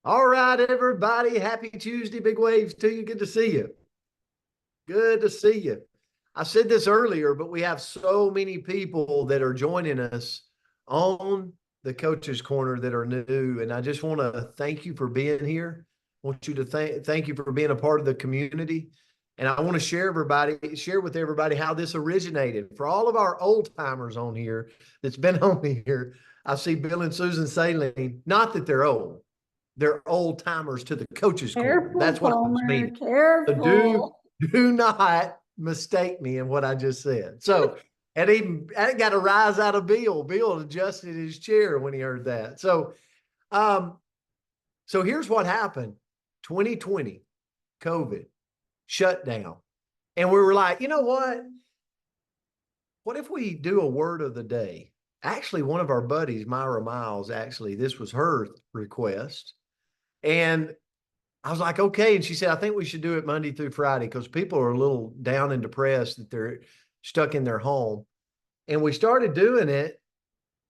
All right, everybody. Happy Tuesday. Big waves to you. Good to see you. Good to see you. I said this earlier, but we have so many people that are joining us on the Coach's Corner that are new. And I just want to thank you for being here. I want you to thank you for being a part of the community. And I want to share with everybody how this originated. For all of our old timers on here that's been on here, I see Bill and Susan Saline. Not that they're old, they're old timers to the Coach's Corner. Careful, That's what I was Palmer, meaning. So careful. do not mistake me in what I just said. So, and even I got a rise out of Bill. Bill adjusted his chair when he heard that. Um, so here's what happened: 2020, COVID, shutdown, and we were like, you know what? What if we do a word of the day? Actually, one of our buddies, Myra Miles, actually, this was her request. And I was like, okay. And she said, I think we should do it Monday through Friday because people are a little down and depressed that they're stuck in their home. And we started doing it.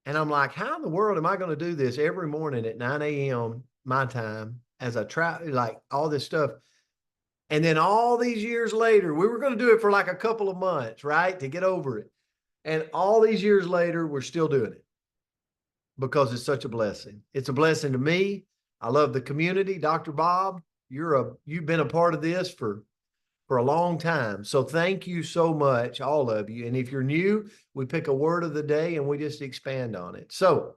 And I'm like, how in the world am I going to do this every morning at 9 a.m. my time as I try, like all this stuff? And then all these years later, we were going to do it for like a couple of months, right? To get over it. And all these years later, we're still doing it because it's such a blessing. It's a blessing to me. I love the community. Dr. Bob, you've been a part of this for a long time. So thank you so much, all of you. And if you're new, we pick a word of the day and we just expand on it. So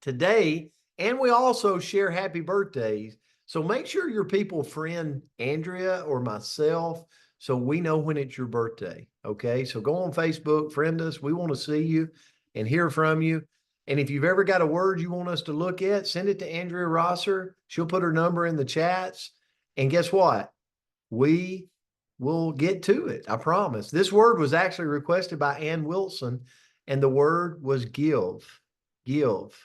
today, and we also share happy birthdays. So make sure your people friend Andrea or myself so we know when it's your birthday. Okay. So go on Facebook, friend us. We want to see you and hear from you. And if you've ever got a word you want us to look at, send it to Andrea Rosser. She'll put her number in the chats. And guess what? We will get to it. I promise. This word was actually requested by Ann Wilson, and the word was give. Give.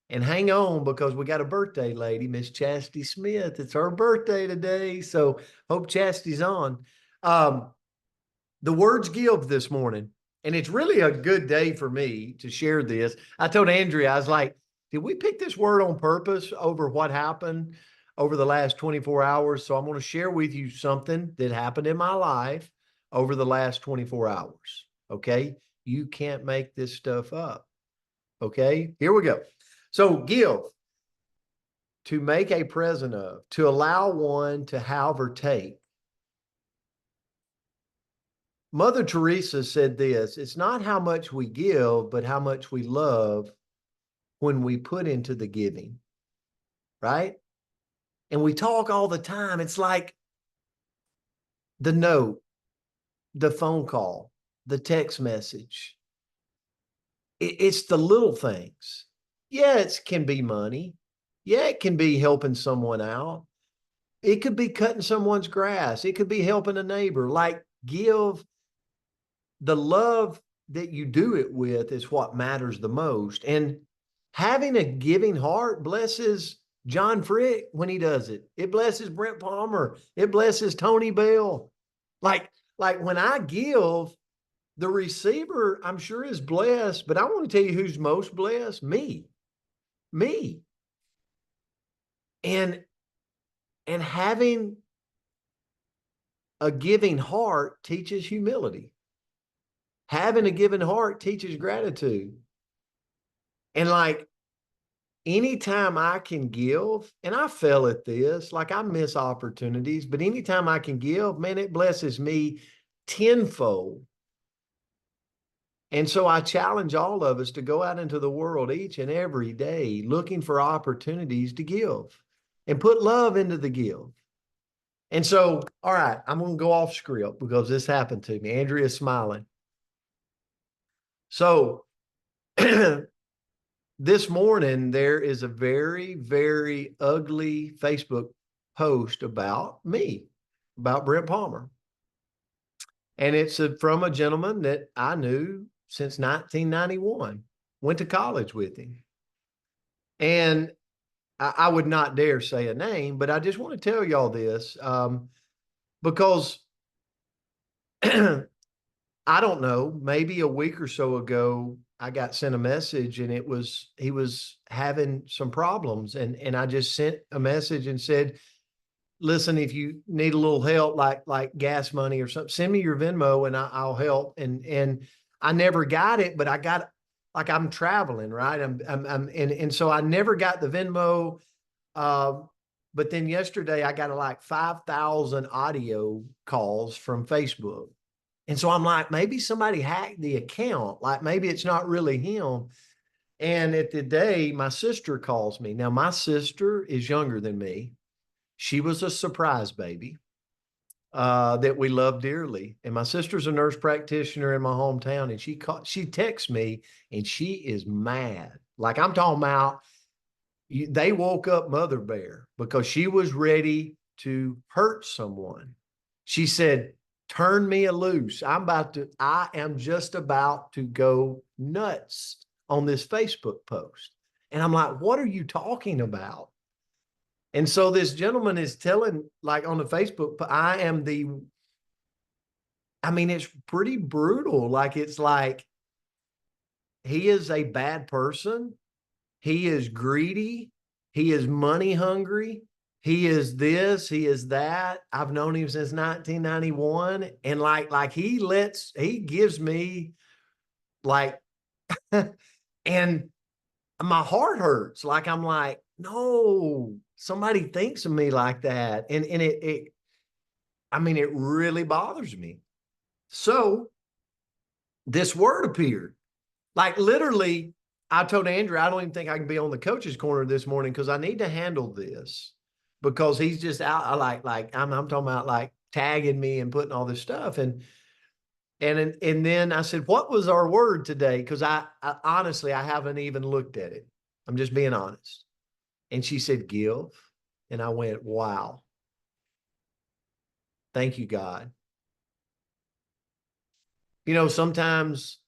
And hang on because we got a birthday lady, Miss Chastity Smith. It's her birthday today. So hope Chastity's on. The words give this morning. And it's really a good day for me to share this. I told Andrea, I was like, did we pick this word on purpose over what happened over the last 24 hours? So I'm going to share with you something that happened in my life over the last 24 hours. Okay. You can't make this stuff up. Okay. Here we go. So give, to make a present of, to allow one to have or take. Mother Teresa said this: it's not how much we give, but how much we love when we put into the giving, right? And we talk all the time. It's like the note, the phone call, the text message. It's the little things. Yeah, it can be money. Yeah, it can be helping someone out. It could be cutting someone's grass. It could be helping a neighbor. Like, give. The love that you do it with is what matters the most. And having a giving heart blesses John Frick when he does it. It blesses Brent Palmer. It blesses Tony Bell. Like, like when I give, the receiver, I'm sure, is blessed, but I want to tell you who's most blessed: me. Me. And and having a giving heart teaches humility. Having a giving heart teaches gratitude. And like anytime I can give, and I fail at this, like I miss opportunities, but anytime I can give, man, it blesses me tenfold. And so I challenge all of us to go out into the world each and every day looking for opportunities to give and put love into the give. And so, all right, I'm going to go off script because this happened to me. Andrea's smiling. So this morning, there is a very, very ugly Facebook post about me, about Brent Palmer. And it's from a gentleman that I knew since 1991, went to college with him. And I would not dare say a name, but I just want to tell y'all this because I don't know, maybe a week or so ago, I got sent a message, and he was having some problems, and I just sent a message and said, listen, if you need a little help, like gas money or something, send me your Venmo and I'll help. And I never got it, but I got, like, I'm traveling, right? And so I never got the Venmo. But then yesterday I got like 5,000 audio calls from Facebook. And so I'm like, maybe somebody hacked the account. Like, maybe it's not really him. And at the day, my sister calls me. Now, my sister is younger than me. She was a surprise baby that we love dearly. And my sister's a nurse practitioner in my hometown, and she texts me, and she is mad. Like, I'm talking about, they woke up Mother Bear because she was ready to hurt someone. She said, turn me loose. I am just about to go nuts on this Facebook post. And I'm like, what are you talking about? And so this gentleman is telling, like, on the Facebook, I mean, it's pretty brutal. Like, it's like, he is a bad person. He is greedy. He is money hungry. He is this, he is that. I've known him since 1991. And like he gives me, like, and my heart hurts. Like, I'm like, no, somebody thinks of me like that. And I mean, it really bothers me. So this word appeared. Like, literally, I told Andrew, I don't even think I can be on the coach's corner this morning because I need to handle this, because he's just out. I'm talking about, like, tagging me and putting all this stuff. And then I said, what was our word today? Because I honestly, I haven't even looked at it. I'm just being honest. And she said, give. And I went, wow. Thank you, God. You know, sometimes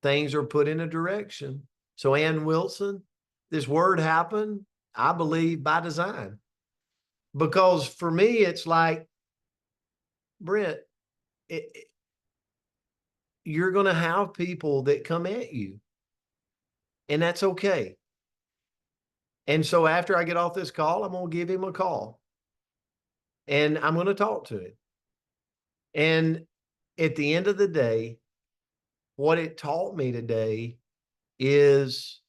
things are put in a direction. So, Ann Wilson, this word happened, I believe, by design. Because for me, it's like, Brent, you're going to have people that come at you, and that's okay. And so after I get off this call, I'm going to give him a call, and I'm going to talk to him. And at the end of the day, what it taught me today is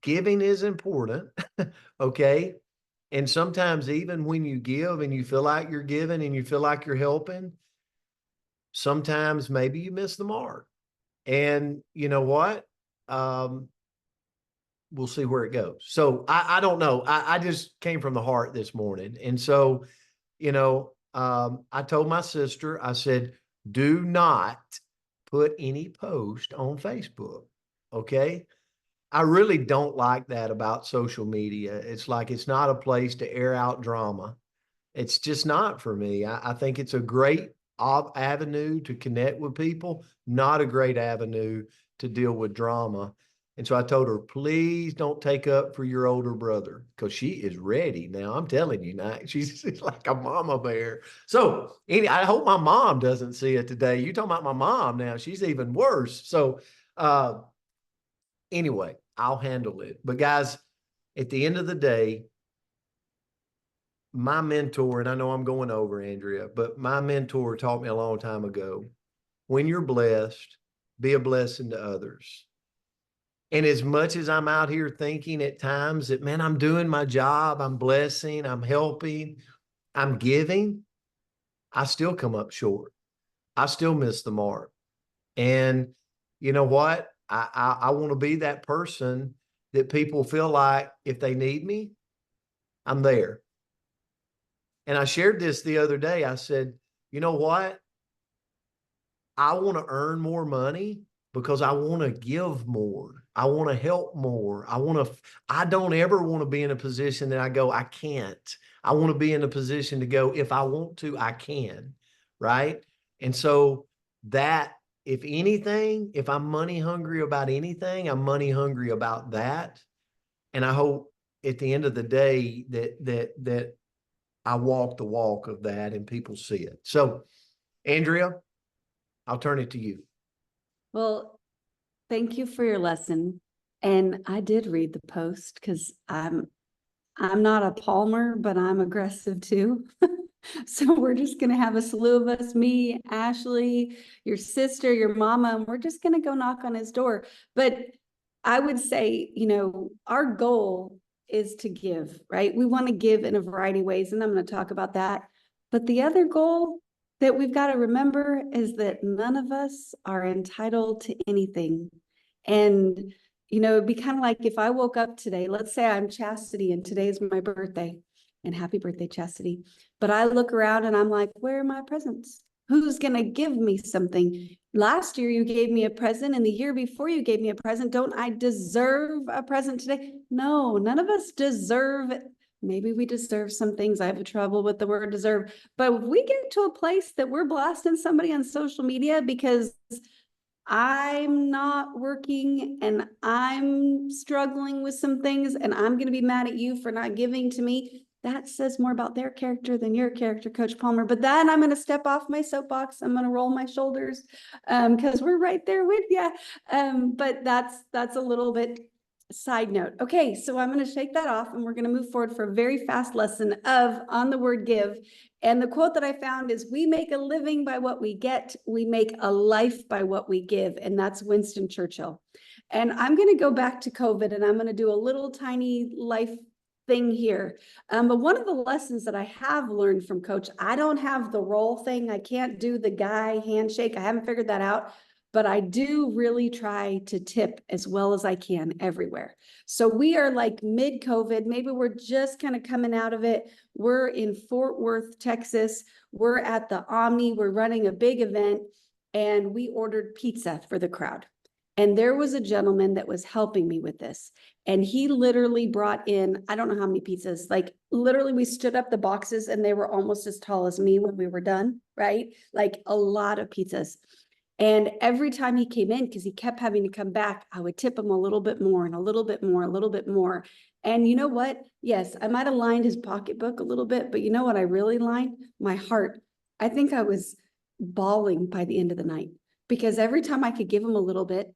giving is important. Okay. And sometimes, even when you give and you feel like you're giving and you feel like you're helping, sometimes maybe you miss the mark. And you know what? We'll see where it goes. So I don't know. I just came from the heart this morning. And so, I told my sister, I said, do not put any post on Facebook. Okay. I really don't like that about social media. It's like, it's not a place to air out drama. It's just not for me. I think it's a great avenue to connect with people, not a great avenue to deal with drama. And so I told her, please don't take up for your older brother, because she is ready now. I'm telling you now, she's like a mama bear. So I hope my mom doesn't see it today. You talking about my mom now, she's even worse. So anyway, I'll handle it. But guys, at the end of the day, my mentor, and I know I'm going over, Andrea, but my mentor taught me a long time ago, when you're blessed, be a blessing to others. And as much as I'm out here thinking at times that, man, I'm doing my job, I'm blessing, I'm helping, I'm giving, I still come up short. I still miss the mark. And you know what? I want to be that person that people feel like, if they need me, I'm there. And I shared this the other day. I said, you know what? I want to earn more money because I want to give more. I want to help more. I don't ever want to be in a position that I go, I can't. I want to be in a position to go, if I want to, I can. Right. And so that, if anything, if I'm money hungry about anything, I'm money hungry about that. And I hope at the end of the day that I walk the walk of that and people see it. So, Andrea, I'll turn it to you. Well, thank you for your lesson. And I did read the post because I'm not a Palmer, but I'm aggressive too. So we're just going to have a slew of us, me, Ashley, your sister, your mama, and we're just going to go knock on his door. But I would say, our goal is to give, right? We want to give in a variety of ways, and I'm going to talk about that. But the other goal that we've got to remember is that none of us are entitled to anything. And, it'd be kind of like if I woke up today, let's say I'm Chastity and today's my birthday, and happy birthday, Chastity. But I look around and I'm like, where are my presents? Who's going to give me something? Last year you gave me a present, and the year before you gave me a present. Don't I deserve a present today? No, none of us deserve it. Maybe we deserve some things. I have trouble with the word deserve. But if we get to a place that we're blasting somebody on social media because I'm not working and I'm struggling with some things and I'm going to be mad at you for not giving to me, that says more about their character than your character, Coach Palmer. But then I'm going to step off my soapbox. I'm going to roll my shoulders because we're right there with you. But that's a little bit side note. Okay, so I'm going to shake that off and we're going to move forward for a very fast lesson on the word give. And the quote that I found is, we make a living by what we get. We make a life by what we give. And that's Winston Churchill. And I'm going to go back to COVID and I'm going to do a little tiny life thing here. But one of the lessons that I have learned from Coach, I don't have the role thing. I can't do the guy handshake. I haven't figured that out. But I do really try to tip as well as I can everywhere. So we are like mid-COVID. Maybe we're just kind of coming out of it. We're in Fort Worth, Texas. We're at the Omni. We're running a big event, and we ordered pizza for the crowd. And there was a gentleman that was helping me with this. And he literally brought in, I don't know how many pizzas, like literally we stood up the boxes and they were almost as tall as me when we were done, right? Like a lot of pizzas. And every time he came in, because he kept having to come back, I would tip him a little bit more and a little bit more, a little bit more. And you know what? Yes, I might have lined his pocketbook a little bit, but you know what I really lined? My heart. I think I was bawling by the end of the night because every time I could give him a little bit,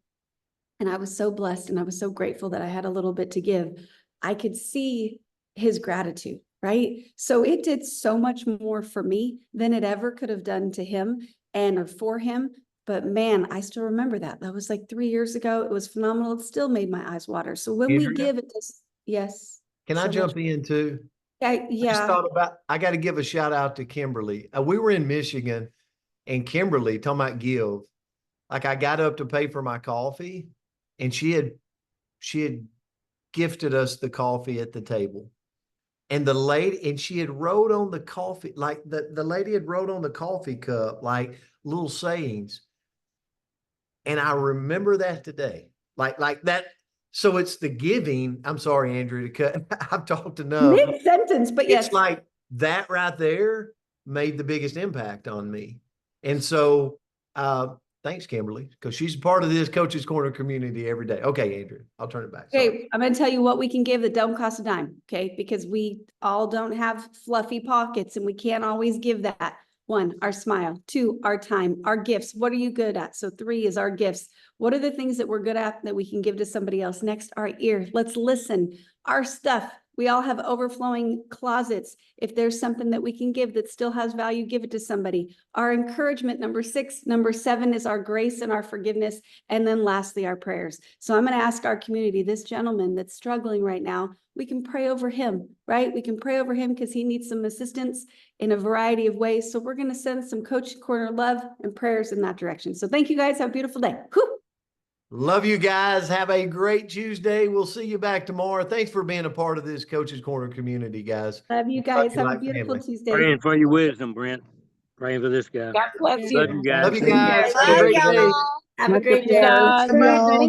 and I was so blessed and I was so grateful that I had a little bit to give, I could see his gratitude, right? So it did so much more for me than it ever could have done to him or for him. But man, I still remember that. That was like 3 years ago. It was phenomenal. It still made my eyes water. So when we give it, yes. Can I jump in too? Yeah. I just thought about, I got to give a shout out to Kimberly. We were in Michigan and Kimberly, talking about give, like I got up to pay for my coffee and she had gifted us the coffee at the table. And the lady, and she had wrote on the coffee, like the lady had wrote on the coffee cup, like little sayings. And I remember that today, like that. So it's the giving. I'm sorry, Andrew, to cut. I've talked enough. Mid-sentence, but yes. It's like that right there made the biggest impact on me. And so thanks, Kimberly, because she's part of this Coach's Corner community every day. Okay, Andrew, I'll turn it back. Okay, sorry. I'm going to tell you what we can give that don't cost a dime, okay? Because we all don't have fluffy pockets and we can't always give that. 1, our smile. 2, our time, our gifts. What are you good at? So 3 is our gifts. What are the things that we're good at that we can give to somebody else? Next, our ear. Let's listen. Our stuff. We all have overflowing closets. If there's something that we can give that still has value, give it to somebody. Our encouragement, number 6. Number 7 is our grace and our forgiveness. And then lastly, our prayers. So I'm going to ask our community, this gentleman that's struggling right now, we can pray over him, right? We can pray over him because he needs some assistance in a variety of ways. So we're going to send some Coach Corner love and prayers in that direction. So thank you guys. Have a beautiful day. Whew. Love you guys. Have a great Tuesday. We'll see you back tomorrow. Thanks for being a part of this Coach's Corner community, guys. Love you guys. Have a beautiful Tuesday. Praying for your wisdom, Brent. Praying for this guy. God bless you. Love you guys. Love you guys. Have a great day. Have a great day.